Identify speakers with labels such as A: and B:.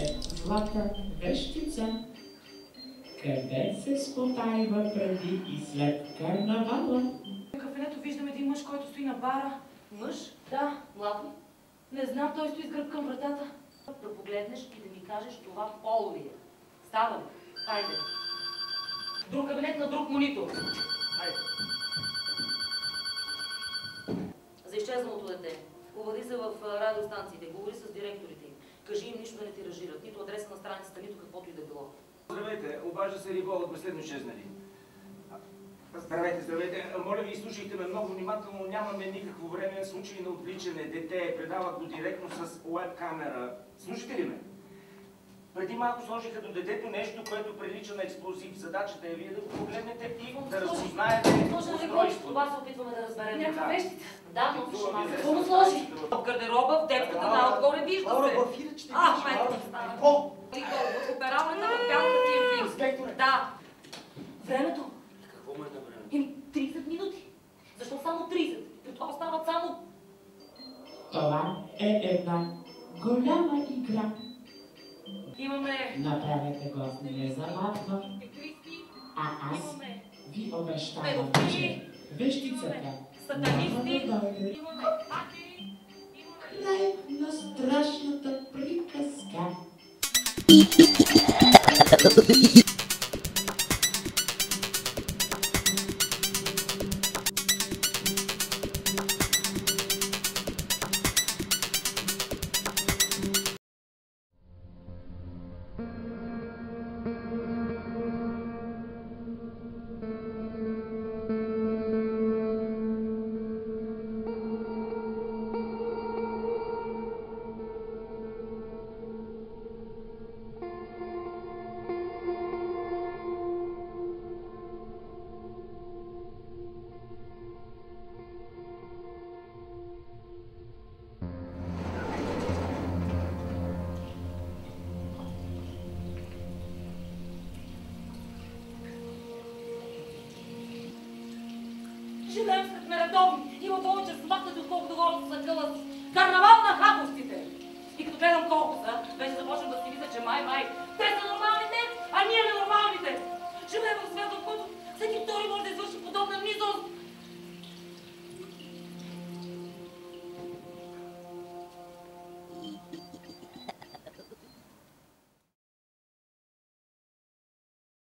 A: злата вещица. Къде се спотайва преди и след карнавала?
B: В кафенето виждаме един мъж, който стои на бара.
C: Мъж?
B: Да.
C: Млад ли?
B: Не знам, той стои с гръб към вратата.
C: Да погледнеш и да ми кажеш това поло ли е. Става ли? Хайде. Друг кабинет на друг монитор. Хайде. За изчезналото дете. Обади се в радиостанциите, говори с директорите им. Кажи им нищо да не тиражират, нито адреса на страницата, нито каквото и да било.
D: Здравейте, обажда се Ривол от последно изчезнали. Здравейте, здравейте. Моля ви, слушайте ме много внимателно. Нямаме никакво време. Случай на отвличане. Дете предават го директно с уеб камера. Слушате ли ме? Преди малко сложиха до детето нещо, което прилича на експлозив. Задачата е вие да го погледнете и да разпознаете устройството.
C: Това се опитваме да разберем.
B: Някаква вещица.
C: Да, но слушай,
B: какво му сложи?
C: В гардероба, в детската, на отгоре вижда се.
D: В фиричите
C: майка ми става. Какво? В опералната, в бялата ти е филм.
D: Инспекторе.
C: Да. Времето?
D: Какво му е на време?
C: 30 минути. Защо само 30? При това остават само...
A: Това е една голяма игра.
C: Имаме...
A: Направете го незабавно, а аз ви обещавам, че вещицата
C: сатанисти,
A: няма да дойде.
C: имаме хакери,
A: Край на страшната приказка.
C: Живеем след нередовни. Има повече смахнати, отколкото хората са къла. Карнавал на хапостите! И като гледам колко са, вече започвам да си мисля, че май